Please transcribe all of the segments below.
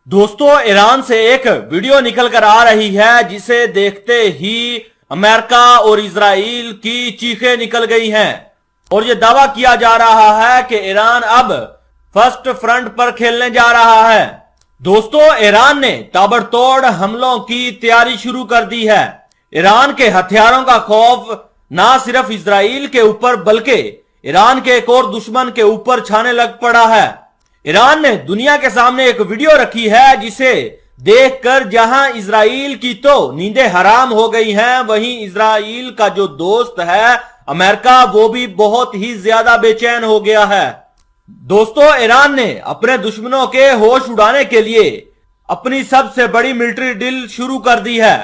दोस्तों, ईरान से एक वीडियो निकल कर आ रही है जिसे देखते ही अमेरिका और इजराइल की चीखें निकल गई हैं और ये दावा किया जा रहा है कि ईरान अब फर्स्ट फ्रंट पर खेलने जा रहा है। दोस्तों, ईरान ने ताबड़तोड़ हमलों की तैयारी शुरू कर दी है। ईरान के हथियारों का खौफ ना सिर्फ इजराइल के ऊपर बल्कि ईरान के एक और दुश्मन के ऊपर छाने लग पड़ा है। ईरान ने दुनिया के सामने एक वीडियो रखी है जिसे देखकर जहां इजराइल की तो नींदें हराम हो गई हैं, वहीं इजराइल का जो दोस्त है अमेरिका, वो भी बहुत ही ज्यादा बेचैन हो गया है। दोस्तों, ईरान ने अपने दुश्मनों के होश उड़ाने के लिए अपनी सबसे बड़ी मिलिट्री ड्रिल शुरू कर दी है।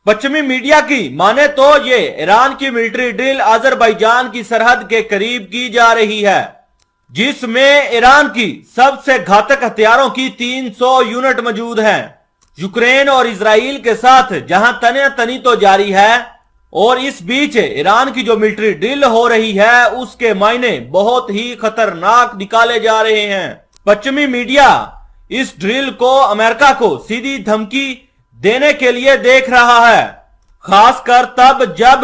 पश्चिमी मीडिया की माने तो ये ईरान की मिलिट्री ड्रिल अजरबैजान की सरहद के करीब की जा रही है, जिसमें ईरान की सबसे घातक हथियारों की 300 यूनिट मौजूद हैं। यूक्रेन और इजराइल के साथ जहां तनातनी तो जारी है और इस बीच ईरान की जो मिलिट्री ड्रिल हो रही है उसके मायने बहुत ही खतरनाक निकाले जा रहे हैं। पश्चिमी मीडिया इस ड्रिल को अमेरिका को सीधी धमकी देने के लिए देख रहा है, खासकर तब जब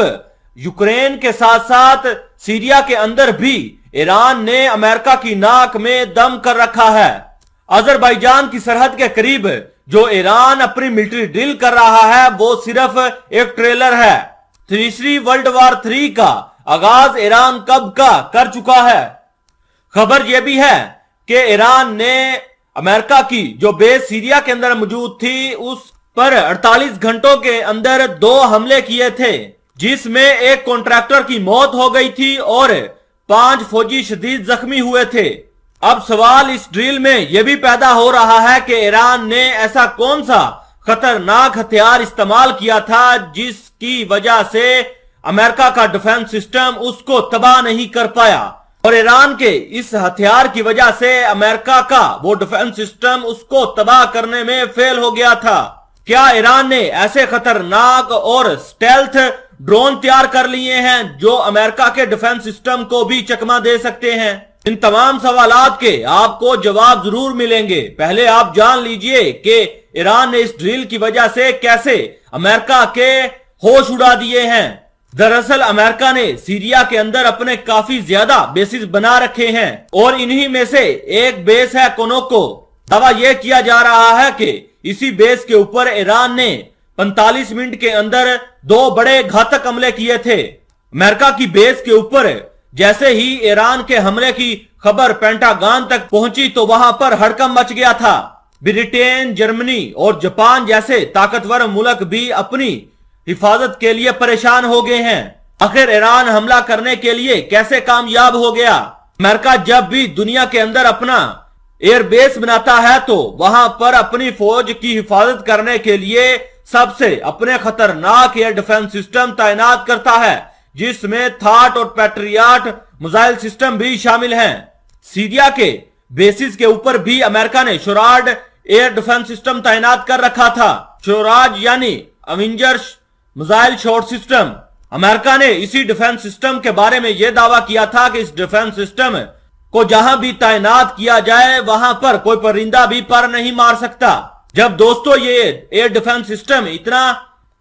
यूक्रेन के साथ साथ सीरिया के अंदर भी ईरान ने अमेरिका की नाक में दम कर रखा है। अजरबैजान की सरहद के करीब जो ईरान अपनी मिलिट्री ड्रिल कर रहा है वो सिर्फ एक ट्रेलर है। तीसरी वर्ल्ड वॉर 3 का आगाज ईरान कब का कर चुका है। खबर यह भी है कि ईरान ने अमेरिका की जो बेस सीरिया के अंदर मौजूद थी उस पर 48 घंटों के अंदर 2 हमले किए थे, जिसमें एक कॉन्ट्रैक्टर की मौत हो गई थी और 5 फौजी शदीद जख्मी हुए थे। अब सवाल इस ड्रिल में यह भी पैदा हो रहा है कि ईरान ने ऐसा कौन सा खतरनाक हथियार इस्तेमाल किया था जिसकी वजह से अमेरिका का डिफेंस सिस्टम उसको तबाह नहीं कर पाया और ईरान के इस हथियार की वजह से अमेरिका का वो डिफेंस सिस्टम उसको तबाह करने में फेल हो गया था। क्या ईरान ने ऐसे खतरनाक और स्टेल्थ ड्रोन तैयार कर लिए हैं जो अमेरिका के डिफेंस सिस्टम को भी चकमा दे सकते हैं? इन तमाम सवालात के आपको जवाब जरूर मिलेंगे। पहले आप जान लीजिए कि ईरान ने इस ड्रिल की वजह से कैसे अमेरिका के होश उड़ा दिए हैं। दरअसल अमेरिका ने सीरिया के अंदर अपने काफी ज्यादा बेसिस बना रखे हैं और इन्हीं में से एक बेस है कोनोको। दावा यह किया जा रहा है कि इसी बेस के ऊपर ईरान ने 45 मिनट के अंदर 2 बड़े घातक हमले किए थे। अमेरिका की बेस के ऊपर जैसे ही ईरान के हमले की खबर पेंटागन तक पहुंची तो वहां पर हड़कंप मच गया था। ब्रिटेन, जर्मनी और जापान जैसे ताकतवर मुल्क भी अपनी हिफाजत के लिए परेशान हो गए हैं। आखिर ईरान हमला करने के लिए कैसे कामयाब हो गया? अमेरिका जब भी दुनिया के अंदर अपना एयरबेस बनाता है तो वहां पर अपनी फौज की हिफाजत करने के लिए सबसे अपने खतरनाक एयर डिफेंस सिस्टम तैनात करता है, जिसमें थाट और पैट्रियट मिसाइल सिस्टम भी शामिल हैं। सीरिया के बेसिस के ऊपर भी अमेरिका ने शोराड एयर डिफेंस सिस्टम तैनात कर रखा था। शोराज यानी Avengers missile short system. America ने इसी डिफेंस सिस्टम के बारे में यह दावा किया था कि इस डिफेंस सिस्टम को जहां भी तैनात किया जाए वहां पर कोई परिंदा भी पर नहीं मार सकता। जब दोस्तों ये एयर डिफेंस सिस्टम इतना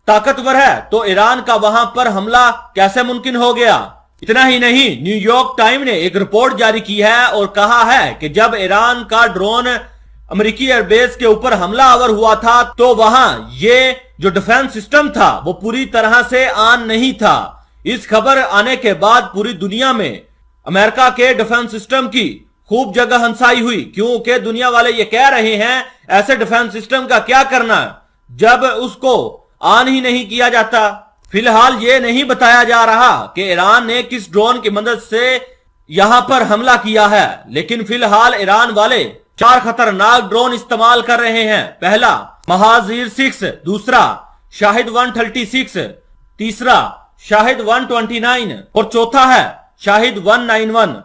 ताकतवर है तो ईरान का वहां पर हमला कैसे मुमकिन हो गया? इतना ही नहीं, न्यूयॉर्क टाइम ने एक रिपोर्ट जारी की है और कहा है कि जब ईरान का ड्रोन अमेरिकी एयरबेस के ऊपर हमलावर हुआ था तो वहां ये जो डिफेंस सिस्टम था वो पूरी तरह से ऑन नहीं था। इस खबर आने के बाद पूरी दुनिया में अमेरिका के डिफेंस सिस्टम की खूब जगह हंसाई हुई, क्योंकि दुनिया वाले ये कह रहे हैं ऐसे डिफेंस सिस्टम का क्या करना जब उसको ऑन ही नहीं किया जाता। फिलहाल ये नहीं बताया जा रहा कि ईरान ने किस ड्रोन की मदद से यहां पर हमला किया है, लेकिन फिलहाल ईरान वाले 4 खतरनाक ड्रोन इस्तेमाल कर रहे हैं। पहला महाजीर 6, दूसरा शाहिद 136, तीसरा शाहिद 129 और चौथा है शाहिद 191।